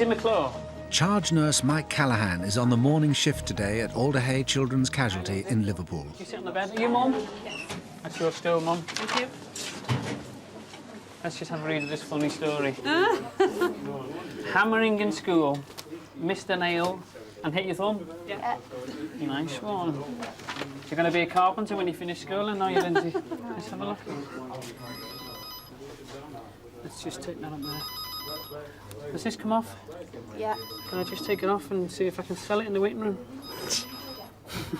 Lindsay McClure. Charge nurse Mike Callaghan is on the morning shift today at Alder Children's Casualty in Liverpool. You sit on the bed. Are you, Mum? Yes. That's your stool, Mum. Thank you. Let's just have a read of this funny story. Hammering in school, missed a nail and hit your thumb? Yeah. Nice one. You're going to be a carpenter when you finish school, and now you, Lindsay. Let's have a look. Let's just take that up there. Does this come off? Yeah. Can I just take it off and see if I can sell it in the waiting room?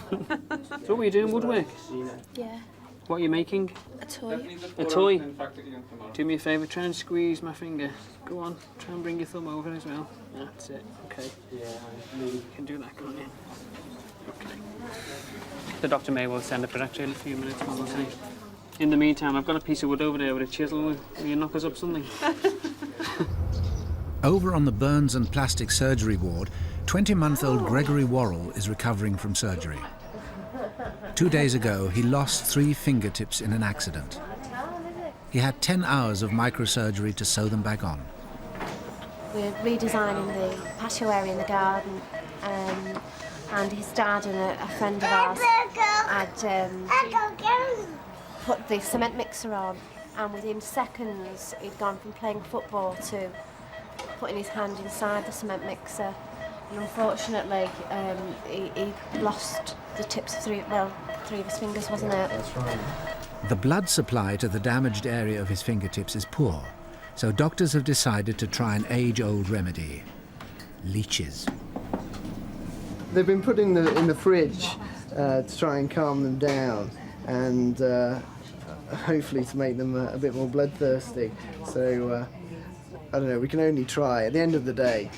So what were you doing, woodwork? Yeah. What are you making? A toy. A toy? Do me a favour, try and squeeze my finger. Go on, try and bring your thumb over as well. That's it, okay. You can do that, can't you? Okay. The doctor may well send a projector in a few minutes, we'll see. In the meantime, I've got a piece of wood over there with a chisel. Will you knock us up something? Over on the burns and plastic surgery ward, 20-month-old Gregory is recovering from surgery. 2 days ago, he lost 3 fingertips in an accident. He had 10 hours of microsurgery to sew them back on. We're redesigning the patio area in the garden, and his dad and a friend of ours had put the cement mixer on, and within seconds he'd gone from playing football to putting his hand inside the cement mixer, and unfortunately he lost the tips of 3 of his fingers, wasn't it? That's right. The blood supply to the damaged area of his fingertips is poor, so doctors have decided to try an age-old remedy: leeches. They've been put in the fridge to try and calm them down, and hopefully to make them a bit more bloodthirsty. So I don't know, we can only try. At the end of the day,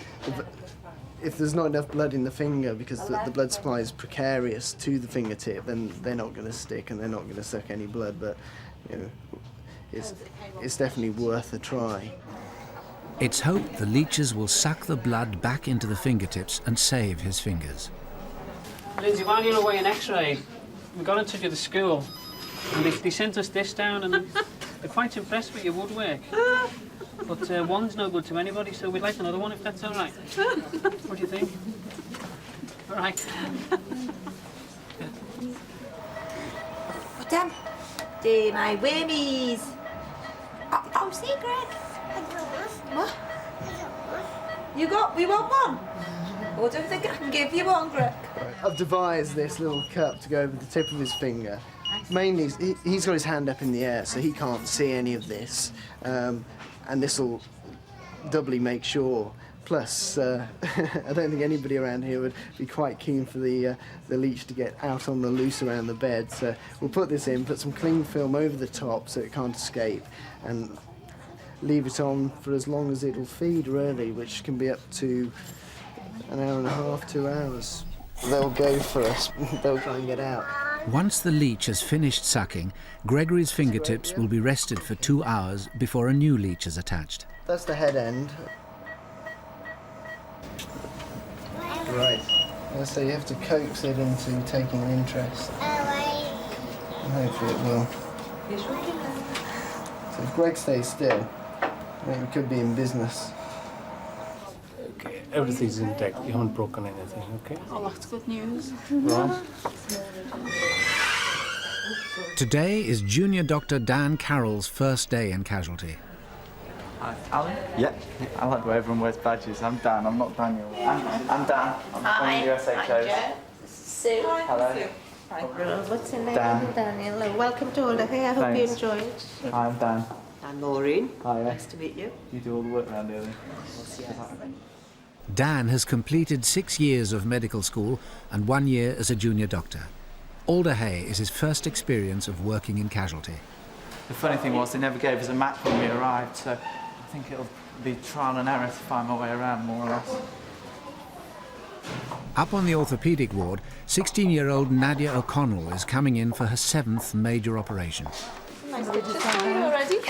if there's not enough blood in the finger because the blood supply is precarious to the fingertip, then they're not going to stick and they're not going to suck any blood. But you know, it's definitely worth a try. It's hoped the leeches will suck the blood back into the fingertips and save his fingers. Lindsay, while you're away in X-ray, we got in touch with the school, and they sent us this down, and they're quite impressed with your woodwork. But one's no good to anybody, so we'd like another one if that's all right. What do you think? All right. Put them. They're my wormies. Oh, see, Greg. What? We want one? Oh, I don't think I can give you one, Greg. Right, I've devised this little cup to go over the tip of his finger. Mainly, he's got his hand up in the air, so he can't see any of this. And this will doubly make sure. Plus, I don't think anybody around here would be quite keen for the leech to get out on the loose around the bed. So we'll put this in, put some cling film over the top so it can't escape, and leave it on for as long as it'll feed, really, which can be up to an hour and a half, 2 hours. They'll go for us. They'll try and get out. Once the leech has finished sucking, Gregory's fingertips will be rested for 2 hours before a new leech is attached. That's the head end. Right. So you have to coax it into taking an interest. And hopefully it will. So if Greg stays still, we could be in business. Okay, everything's intact. You haven't broken anything, okay? Oh, that's good news. Right. Today is Junior Dr Dan Carroll's first day in Casualty. Hi, Alan? Yeah, I like the way everyone wears badges. I'm Dan, I'm not Daniel. I'm Dan, I'm from the USA Coast. Sue. Hello. Hi. What's your name? Dan. Daniel. Welcome to Alder. Hey, I hope you enjoy it. Hi, I'm Dan. I'm Maureen. Hi. Nice to meet you. You do all the work around here, then? Dan has completed 6 years of medical school and 1 year as a junior doctor. Alder is his first experience of working in Casualty. The funny thing was they never gave us a map when we arrived, so I think it'll be trial and error to find my way around, more or less. Up on the orthopaedic ward, 16-year-old Nadia O'Connell is coming in for her 7th major operation. Nice to see you already.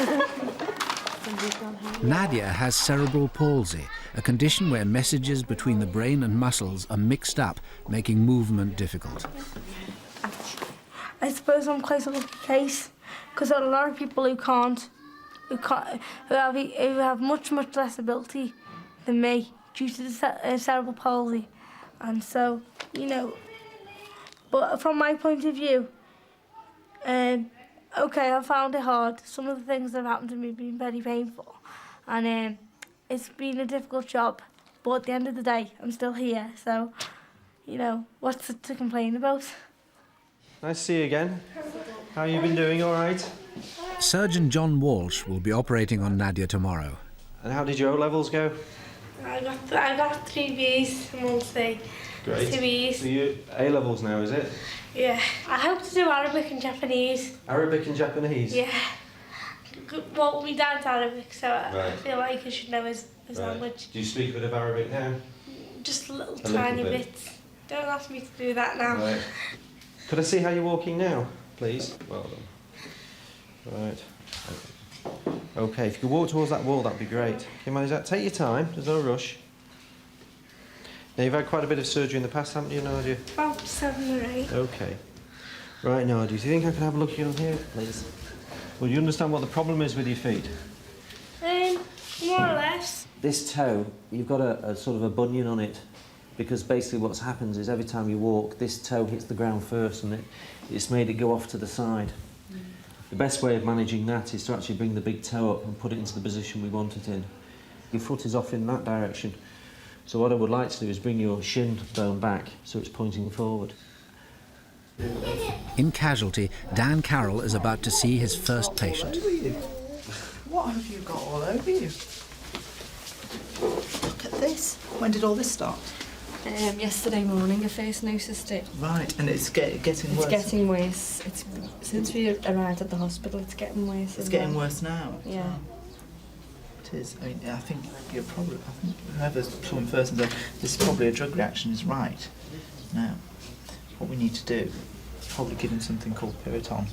Nadia has cerebral palsy, a condition where messages between the brain and muscles are mixed up, making movement difficult. I suppose I'm quite a lucky case, because there are a lot of people who have much less ability than me, due to the cerebral palsy. And so, you know, but from my point of view, okay, I found it hard. Some of the things that have happened to me have been very painful. And it's been a difficult job. But at the end of the day, I'm still here. So, you know, what's to complain about? Nice to see you again. How you been doing, all right? Surgeon John Walsh will be operating on Nadia tomorrow. And how did your O-levels go? I got 3 Bs in 1 day. Great. 2 Bs. So you A-levels now, is it? Yeah. I hope to do Arabic and Japanese. Arabic and Japanese? Yeah. Well, my dad's Arabic, so I Right. feel like I should know his language. Do you speak a bit of Arabic now? Just a little little tiny bit. bits. Don't ask me to do that now. Right. Could I see how you're walking now, please? Well done. Right. Okay, if you could walk towards that wall, that'd be great. Can you manage that? Take your time, there's no rush. Now, you've had quite a bit of surgery in the past, haven't you, Nadia? About 7 or 8. Okay. Right, Nadia, do you think I can have a look at you on here, please? Well, you understand what the problem is with your feet? More or less. This toe, you've got a sort of a bunion on it, because basically what's happens is every time you walk, this toe hits the ground first and it's made it go off to the side. The best way of managing that is to actually bring the big toe up and put it into the position we want it in. Your foot is off in that direction. So what I would like to do is bring your shin bone back so it's pointing forward. In Casualty, Dan Carroll is about to see his first patient. What have you got all over you? Look at this. When did all this start? Yesterday morning I first noticed it. Right, and it's getting worse. It's getting worse. Since we arrived at the hospital, it's getting worse. It's getting worse now. Yeah. It is. I mean, I think whoever's coming first and said this is probably a drug reaction is right. Now, what we need to do is probably give him something called Piriton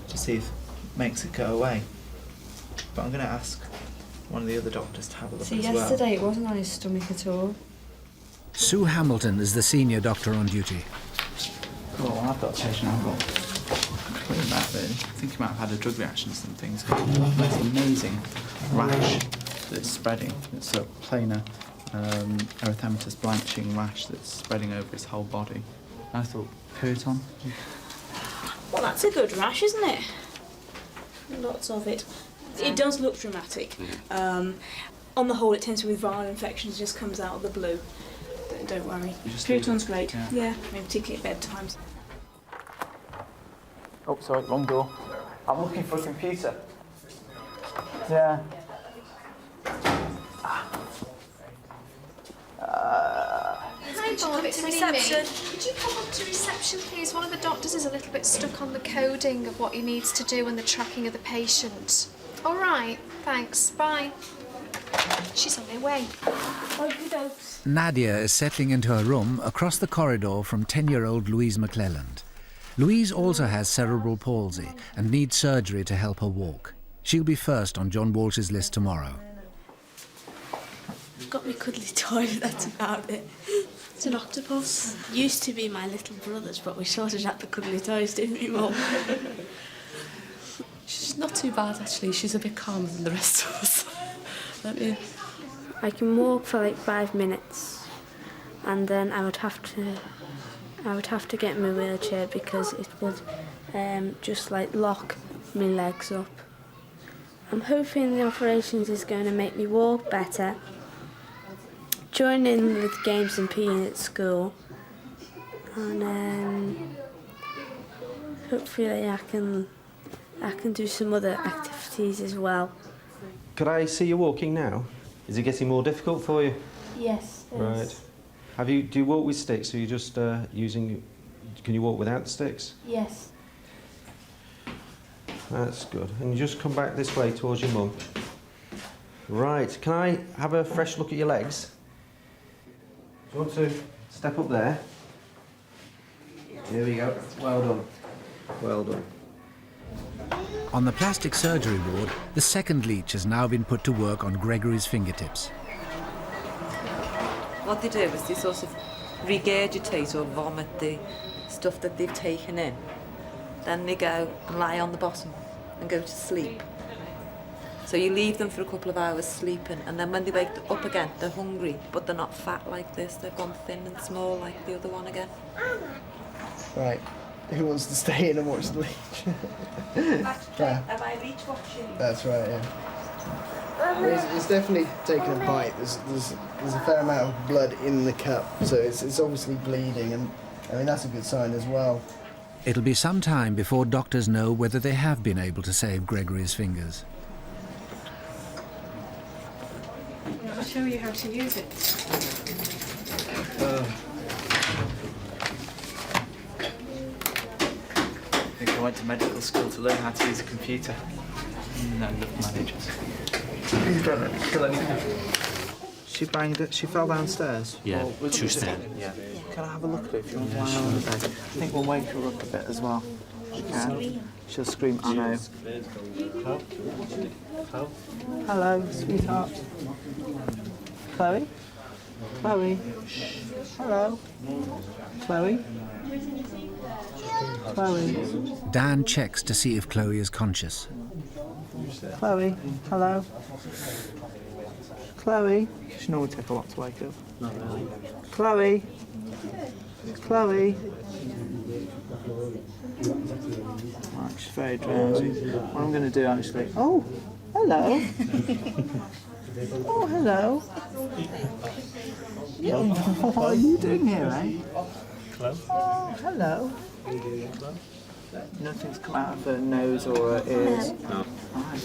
to see if it makes it go away. But I'm going to ask one of the other doctors to have a look See, as well. yesterday it wasn't on his stomach at all. Sue Hamilton is the senior doctor on duty. Oh, I've got a patient. I've got clean that really. I think he might have had a drug reaction or something. He's got this amazing rash that's spreading. It's a planar erythematous blanching rash that's spreading over his whole body. I thought, Piriton? Well, that's a good rash, isn't it? Lots of it. It does look dramatic. On the whole, it tends to be with viral infections, it just comes out of the blue. Don't worry. Piriton's great. Yeah, I mean, particularly at bedtimes. Oh, sorry, wrong door. I'm looking for a computer. Yeah. Hi, Bob, it's reception. Could you come up to reception, please? One of the doctors is a little bit stuck on the coding of what he needs to do and the tracking of the patient. All right, thanks. Bye. She's on her way. Nadia is settling into her room across the corridor from 10-year-old Louise McClelland. Louise also has cerebral palsy and needs surgery to help her walk. She'll be first on John Walsh's list tomorrow. I've got my cuddly toy, that's about it. It's an octopus. Used to be my little brother's, but we sorted out the cuddly toys, didn't we, Mum? She's not too bad, actually. She's a bit calmer than the rest of us. I can walk for like 5 minutes, and then I would have to get my wheelchair because it would just like lock my legs up. I'm hoping the operations is going to make me walk better, join in with games and PE at school, and hopefully I can do some other activities as well. Could I see you walking now? Is it getting more difficult for you? Yes. Right. Do you walk with sticks, or are you just using... Can you walk without the sticks? Yes. That's good. And you just come back this way towards your mum. Right. Can I have a fresh look at your legs? Do you want to step up there? There we go. Well done. Well done. On the plastic surgery ward, the second leech has now been put to work on Gregory's fingertips. What they do is they sort of regurgitate or vomit the stuff that they've taken in. Then they go and lie on the bottom and go to sleep. So you leave them for a couple of hours sleeping, and then when they wake up again, they're hungry, but they're not fat like this. They've gone thin and small like the other one again. Right. Who wants to stay in and watch the leech? Am I leech watching? That's right, yeah. It's definitely taken a bite. There's a fair amount of blood in the cup, so it's obviously bleeding, and I mean that's a good sign as well. It'll be some time before doctors know whether they have been able to save Gregory's fingers. I'll show you how to use it. I think I went to medical school to learn how to use a computer. No, look, managers. He's done it. Kill anything. She banged it. She fell downstairs. Yeah, she was there. Yeah. Can I have a look at it if you want to lie on the bed? I think we'll wake her up a bit as well. She can. She'll scream, I know. Hello, sweetheart. Chloe? Chloe? Hello? Chloe? Chloe? Dan checks to see if Chloe is conscious. Chloe? Hello? Chloe? She normally take a lot to wake up. Not really. Chloe? Chloe? Right, she's very drowsy. What I'm going to do actually... Oh! Hello! Oh, hello! What are you doing here, eh? Hello? Oh, hello! Nothing's come out of her nose or her ears. No. Right.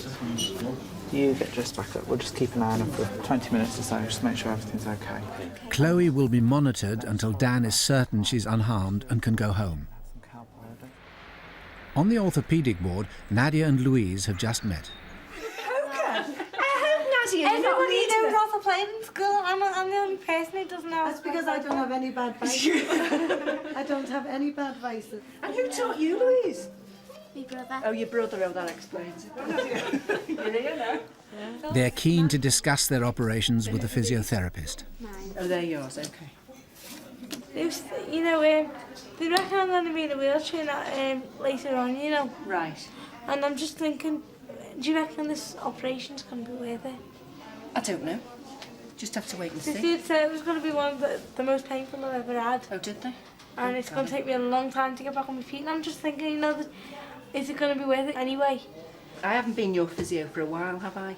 You get dressed back up. We'll just keep an eye on her for 20 minutes or so, just to make sure everything's okay. Chloe will be monitored until Dan is certain she's unharmed and can go home. On the orthopaedic ward, Nadia and Louise have just met. Everybody knows how to play in school. I'm the only person who doesn't know. That's because I don't have any bad vices. I don't have any bad vices. And who taught you, Louise? My brother. Oh, your brother, oh, that explains it. You're here now. They're keen to discuss their operations with a physiotherapist. Oh, they're yours, okay. You know, they reckon I'm going to be in a wheelchair later on, you know. Right. And I'm just thinking, do you reckon this operation's going to be worth it? I don't know. Just have to wait and They see. did say it was going to be one of the most painful I've ever had. Oh, did they? And it's going to take me a long time to get back on my feet. And I'm just thinking, you know, is it going to be worth it anyway? I haven't been your physio for a while, have I?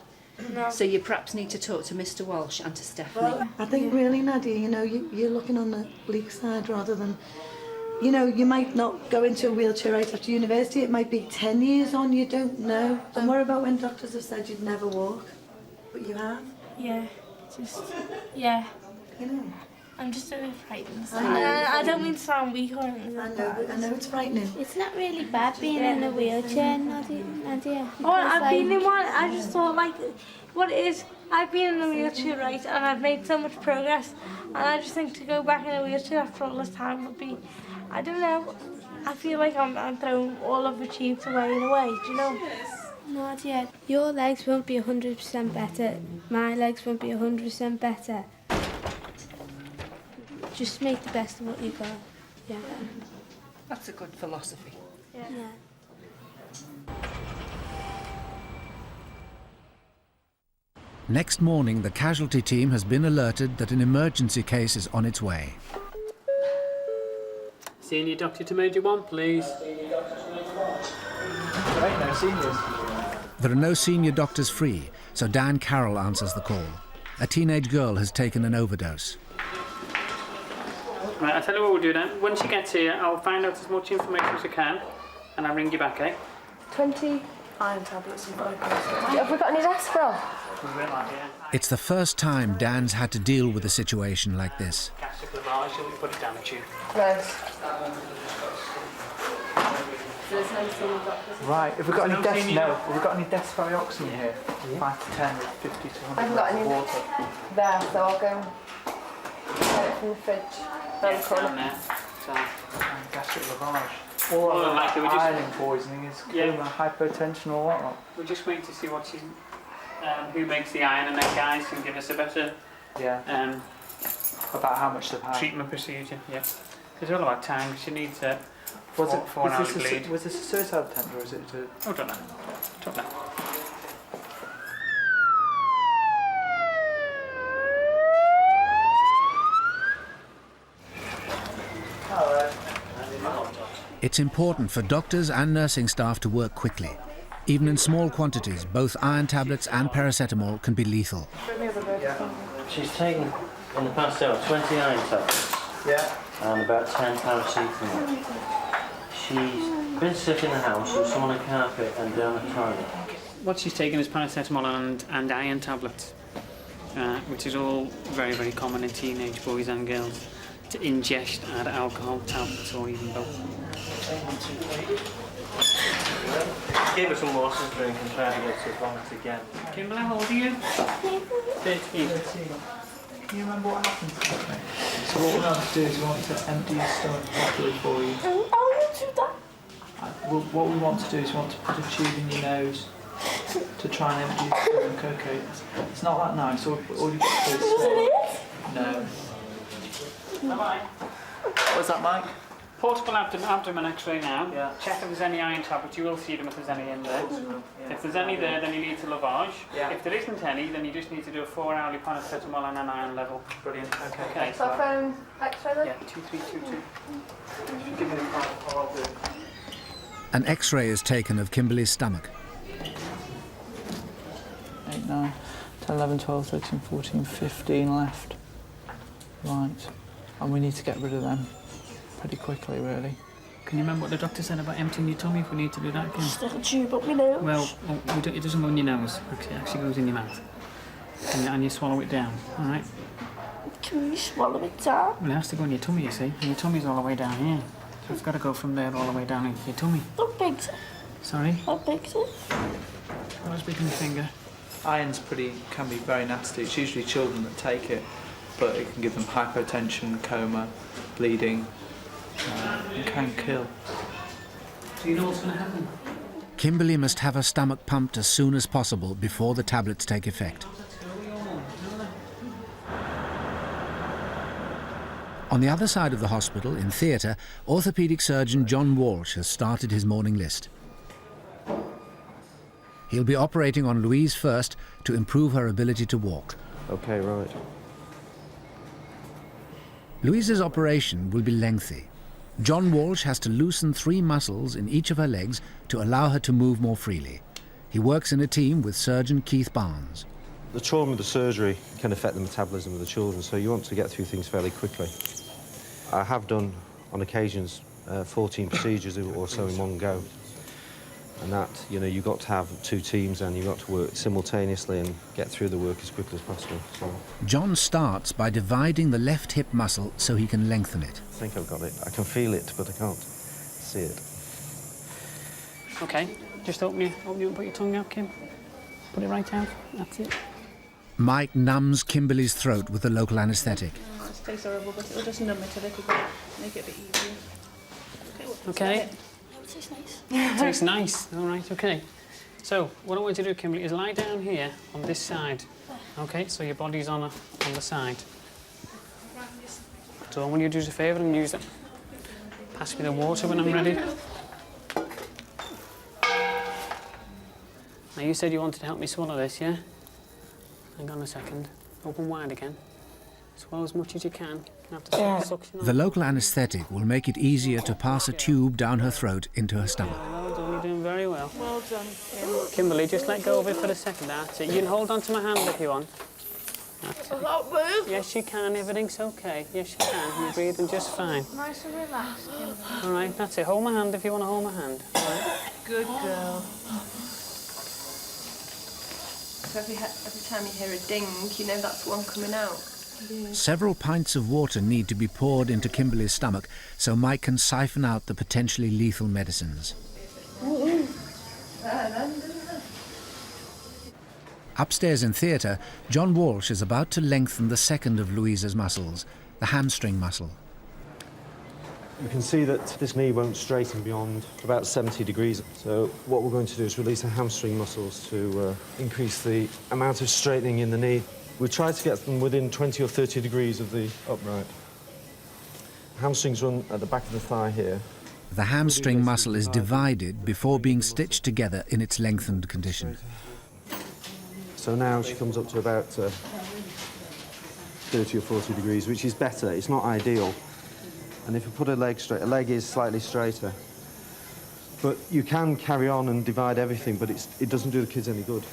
No. So you perhaps need to talk to Mr. Walsh and to Stephanie. Well, I think really, Nadia, you know, you're looking on the bleak side rather than, you know, you might not go into a wheelchair right after university. It might be 10 years on, you don't know. And what about when doctors have said you'd never walk? But you have? Yeah, yeah. You know? I'm just a bit frightened. I I don't mean to sound weak or anything. I know it's frightening. It's not really bad being in a wheelchair, Nadia. Oh, I've been in one. I just thought, like, what it is, I've been in a wheelchair, right, and I've made so much progress, and I just think to go back in a wheelchair after all this time would be, I don't know, I feel like I'm throwing all I've achieved away in a way, do you know? Nadia, your legs won't be 100% better. My legs won't be 100% better. Just make the best of what you got. Yeah. That's a good philosophy. Yeah. Next morning, the casualty team has been alerted that an emergency case is on its way. Senior doctor to Major 1, please. Right, no seniors. There are no senior doctors free, so Dan Carroll answers the call. A teenage girl has taken an overdose. Right, I'll tell you what we'll do then. Once she gets here, I'll find out as much information as I can, and I'll ring you back, eh? 20 iron tablets and glucose. Have we got any Desperal? It's the first time Dan's had to deal with a situation like this. Catch the clavage, she'll put it down a tube. Right. Right, have we got any despioxin here? 5 to 10 with 50 to 100 I've got ml any of water. there, so I'll go get it from the fridge. Yeah, down there. So. Gastric lavage. All likely, iron poisoning is hypotension or whatnot. We're just waiting to see what she, who makes the iron, and then guys can give us a better about how much they've had. Treatment procedure. Yeah, it's all about time. She needs a Was 4 hour bleed. this a suicide attempt or is it? Oh, don't know. It's important for doctors and nursing staff to work quickly. Even in small quantities, both iron tablets and paracetamol can be lethal. She's taken, in the past hour, 20 iron tablets. Yeah. And about 10 paracetamol. She's been sick in the house, she was on the carpet and down the toilet. What she's taken is paracetamol and iron tablets, which is all very, very common in teenage boys and girls, to ingest add alcohol tablets or even both. Gave her some water to drink and tried to get to vomit again. Kimberly, how old are you? 13. Can you remember what happened to me? So what we want to do is we want to empty your stomach properly for you. What we want to do is we want to put a tube in your nose to try and empty your stomach, okay? It's not that nice, all you've got to do is swallow. No. What's that, Mike? Portable abdomen x-ray now. Yeah. Check if there's any iron tablets. You will see them if there's any in there. Yeah. If there's any there, then you need to lavage. Yeah. If there isn't any, then you just need to do a 4-hourly paracetamol and an iron level. Brilliant. Okay. Okay. So phone x-ray then? Yeah, 2322. Give me the card, I'll do it. An X-ray is taken of Kimberly's stomach. 8, 9, 10, 11, 12, 13, 14, 15 left. Right. And we need to get rid of them pretty quickly, really. Can you remember what the doctor said about emptying your tummy if we need to do that again? Stick a tube up my nose. Well, it doesn't go in your nose. It actually goes in your mouth. And you swallow it down, all right? Can you swallow it down? Well, it has to go in your tummy, you see. And your tummy's all the way down here. So it's got to go from there all the way down into your tummy. How big's it? Sorry? How big's it? Not as big as your finger. Iron's can be very nasty. It's usually children that take it, but it can give them hypotension, coma, bleeding, and can kill. Do you know what's going to happen? Kimberly must have her stomach pumped as soon as possible before the tablets take effect. On the other side of the hospital, in theatre, orthopaedic surgeon John Walsh has started his morning list. He'll be operating on Louise first to improve her ability to walk. Okay, right. Louise's operation will be lengthy. John Walsh has to loosen 3 muscles in each of her legs to allow her to move more freely. He works in a team with surgeon Keith Barnes. The trauma of the surgery can affect the metabolism of the children, so you want to get through things fairly quickly. I have done, on occasions, 14 procedures or so in one go. And that, you've got to have 2 teams and you've got to work simultaneously and get through the work as quickly as possible. So John starts by dividing the left hip muscle so he can lengthen it. I think I've got it. I can feel it, but I can't see it. Okay, just open you and put your tongue out, Kim. Put it right out. That's it. Mike numbs Kimberly's throat with a local anaesthetic. It tastes horrible, but it'll just numb it a little bit, make it a bit easier. Okay. It tastes nice. It tastes nice. All right, okay. So, what I want you to do, Kimberly, is lie down here on this side. Okay, so your body's on the side. So I want you to do us a favour and use it. Pass me the water when I'm ready. Now, you said you wanted to help me swallow this, yeah? Hang on a second. Open wide again. Swallow as much as you can. You have to suction on. The local anaesthetic will make it easier to pass a tube down her throat into her stomach. Well done, you're doing very well. Well done, Kim. Kimberly, just let go of it for a second. That's it. You can hold on to my hand if you want. That's it. Yes, you can. Everything's okay. Yes, you can. You're breathing just fine. Nice and relaxed, Kimberly. All right, that's it. Hold my hand if you want to hold my hand. All right? Good girl. So every time you hear a ding, you know that's one coming out. Several pints of water need to be poured into Kimberly's stomach so Mike can siphon out the potentially lethal medicines. Upstairs in theatre, John Walsh is about to lengthen the second of Louisa's muscles, the hamstring muscle. You can see that this knee won't straighten beyond about 70 degrees. So what we're going to do is release the hamstring muscles to increase the amount of straightening in the knee. We try to get them within 20 or 30 degrees of the upright. Hamstrings run at the back of the thigh here. The hamstring muscle is divided before being stitched together in its lengthened condition. So now she comes up to about 30 or 40 degrees, which is better. It's not ideal. And if you put a leg straight, a leg is slightly straighter. But you can carry on and divide everything, but it doesn't do the kids any good.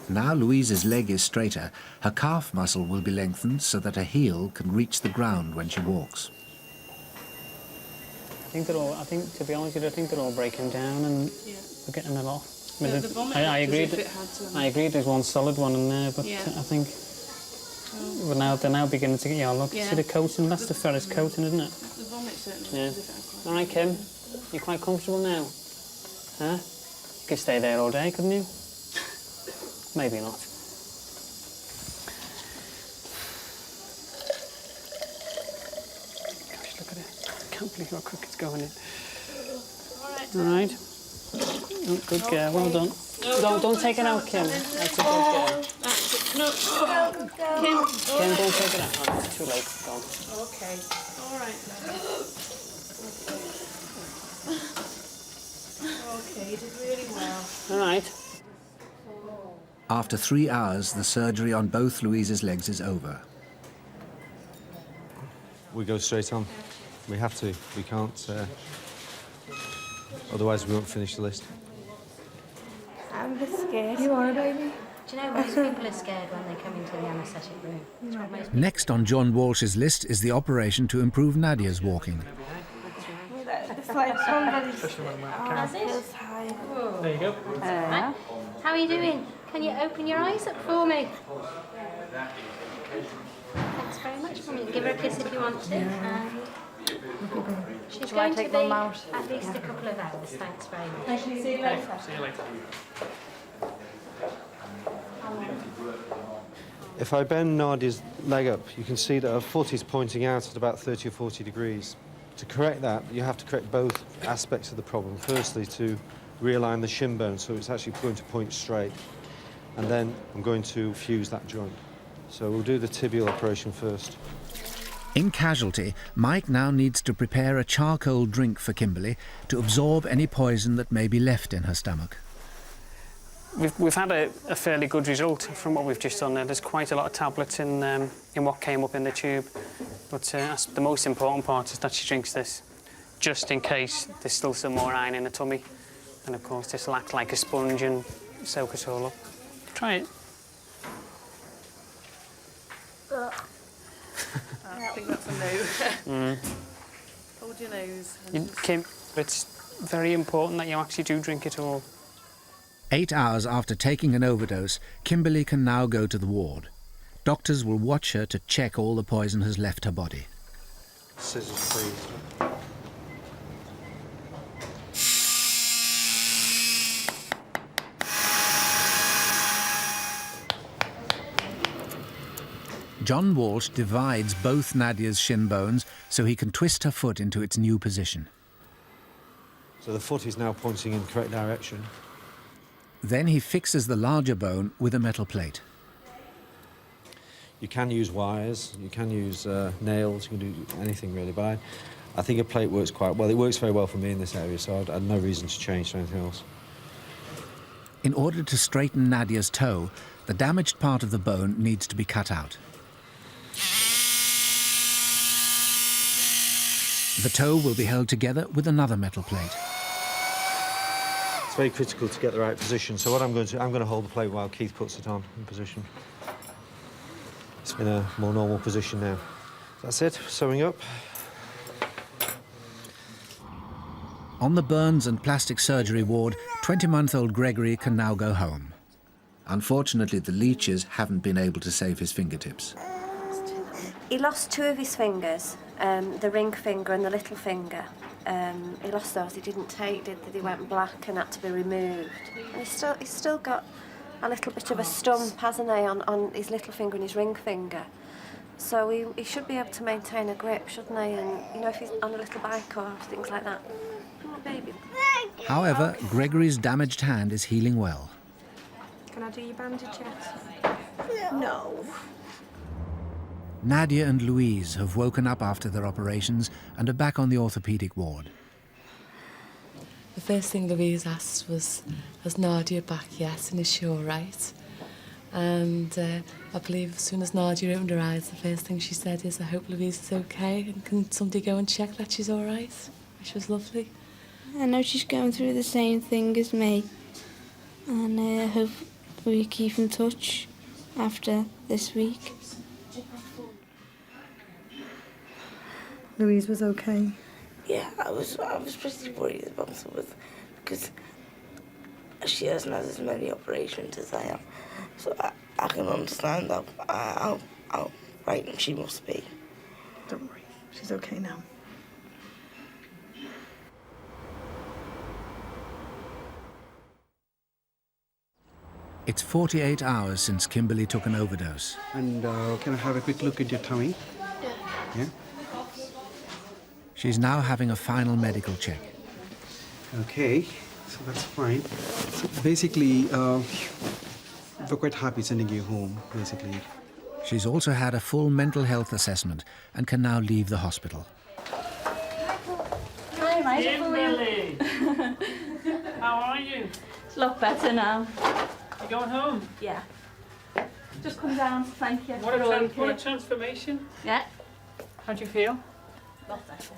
Now Louise's leg is straighter, her calf muscle will be lengthened so that her heel can reach the ground when she walks. I think, to be honest with you, I think they're all breaking down and we're getting a lot. I agree there's one solid one in there, but I think they're now beginning to get, look, see the coating? That's the ferrous coating, isn't it? The vomit certainly. All right, Kim, you quite comfortable now? Huh? You could stay there all day, couldn't you? Maybe not. Gosh, look at it. I can't believe how quick it's going in. All right. Oh, good girl, well done. Don't take it out, Kim. That's a good girl. That's it. No. Kim, don't take it out. Oh, it's too late. Go. Okay. All right. Okay, you did really well. All right. After 3 hours, the surgery on both Louise's legs is over. We go straight on. We have to. We can't. Otherwise, we won't finish the list. I'm a bit scared. You are, baby? Do you know, most people are scared when they come into the anaesthetic room. Next on John Walsh's list is the operation to improve Nadia's walking. It's like somebody's feels tired. There you go. How are you doing? Can you open your eyes up for me? Thanks very much, Mummy. Give her a kiss if you want to. And she's going to be at least a couple of hours. Thanks very much. See you later. See you later. If I bend Nadia's leg up, you can see that her foot is pointing out at about 30 or 40 degrees. To correct that, you have to correct both aspects of the problem. Firstly, to realign the shin bone so it's actually going to point straight. And then I'm going to fuse that joint. So we'll do the tibial operation first. In Casualty, Mike now needs to prepare a charcoal drink for Kimberly to absorb any poison that may be left in her stomach. We've had a fairly good result from what we've just done there. There's quite a lot of tablets in what came up in the tube. But the most important part is that she drinks this, just in case there's still some more iron in the tummy. And of course, this will act like a sponge and soak it all up. Try it. I think that's a no. Hold your nose. Kim, it's very important that you actually do drink it all. 8 hours after taking an overdose, Kimberly can now go to the ward. Doctors will watch her to check all the poison has left her body. Scissors, please. John Walsh divides both Nadia's shin bones so he can twist her foot into its new position. So the foot is now pointing in the correct direction. Then he fixes the larger bone with a metal plate. You can use wires, you can use nails, you can do anything really, but I think a plate works quite well. It works very well for me in this area, so I had no reason to change to anything else. In order to straighten Nadia's toe, the damaged part of the bone needs to be cut out. The toe will be held together with another metal plate. It's very critical to get the right position, so what I'm going to hold the plate while Keith puts it on in position. It's in a more normal position now. That's it, sewing up. On the burns and plastic surgery ward, 20-month-old Gregory can now go home. Unfortunately, the leeches haven't been able to save his fingertips. He lost 2 of his fingers, the ring finger and the little finger. He lost those. He didn't take, did they? They went black and had to be removed. And he's still got a little bit of a stump, hasn't he, on his little finger and his ring finger. So he should be able to maintain a grip, shouldn't he? And, you know, if he's on a little bike or things like that. Oh, baby. However, Gregory's damaged hand is healing well. Can I do your bandage yet? No. Nadia and Louise have woken up after their operations and are back on the orthopaedic ward. The first thing Louise asked was, "Has Nadia back yet, and is she all right?" And I believe as soon as Nadia opened her eyes, the first thing she said is, "I hope Louise is okay, and can somebody go and check that she's all right?" Which was lovely. I know she's going through the same thing as me, and I hope we keep in touch after this week. Louise was okay. Yeah, I was pretty worried about it because she hasn't had as many operations as I have, so I can understand how frightened she must be. Don't worry, she's okay now. It's 48 hours since Kimberly took an overdose. And can I have a quick look at your tummy? Yeah. She's now having a final medical check. Okay, so that's fine. So basically, we're quite happy sending you home, basically. She's also had a full mental health assessment and can now leave the hospital. Hi, Kimberly! How are you? It's a lot better now. You going home? Yeah. Just come down to thank you. What a transformation. Yeah. How do you feel? A lot better.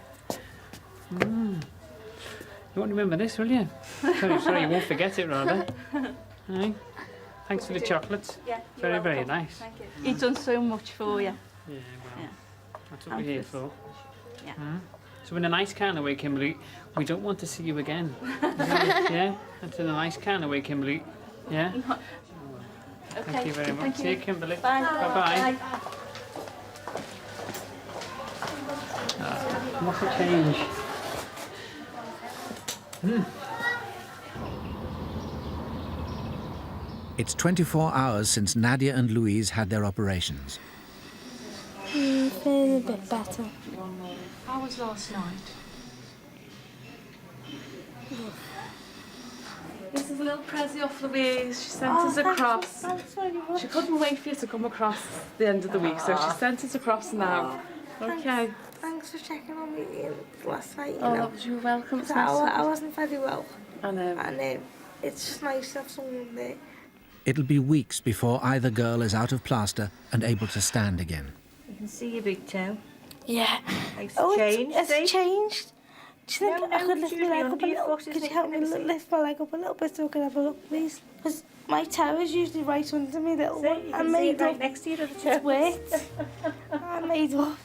You won't remember this, will you? Sorry, you won't forget it, rather. Aye. Thanks for the chocolates. Yeah, very, very nice. Thank you. He's done so much for you. Yeah, well, that's what we're here for. Yeah. So in a nice kind of way, Kimberly, we don't want to see you again. Yeah? That's in a nice kind of way, Kimberly. Yeah? Okay. Thank you very much. See you, Kimberly. Bye. Bye-bye. What a change. It's 24 hours since Nadia and Louise had their operations. Feeling a bit better. How was last night? This is a little present off Louise. She sent us across. Thanks very much. She couldn't wait for you to come across the end of the week, so she sent us across now. Okay. Thanks for checking on me last night. You Oh, know. you're welcome. I wasn't very well. I know. And it's just nice to have someone there. It'll be weeks before either girl is out of plaster and able to stand again. You can see your big toe. Yeah. It's changed. see? It's changed. Do you think I could lift my leg up a under your little? foot, isn't Could you it? help me Let me see. lift my leg up a little bit so I can have a look, please? Because my toe is usually right under me, little See, one. you I can see made it right up. next to your other It's toes. wet. I made up.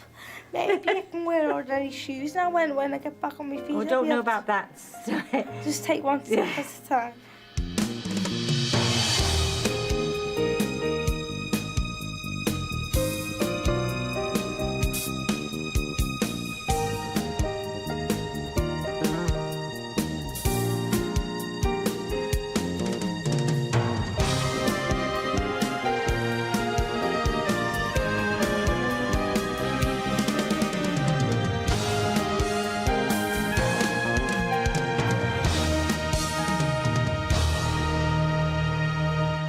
Maybe I can wear ordinary shoes now when I get back on my feet. Oh, I'll don't be know able to about that. Just take one step at a time.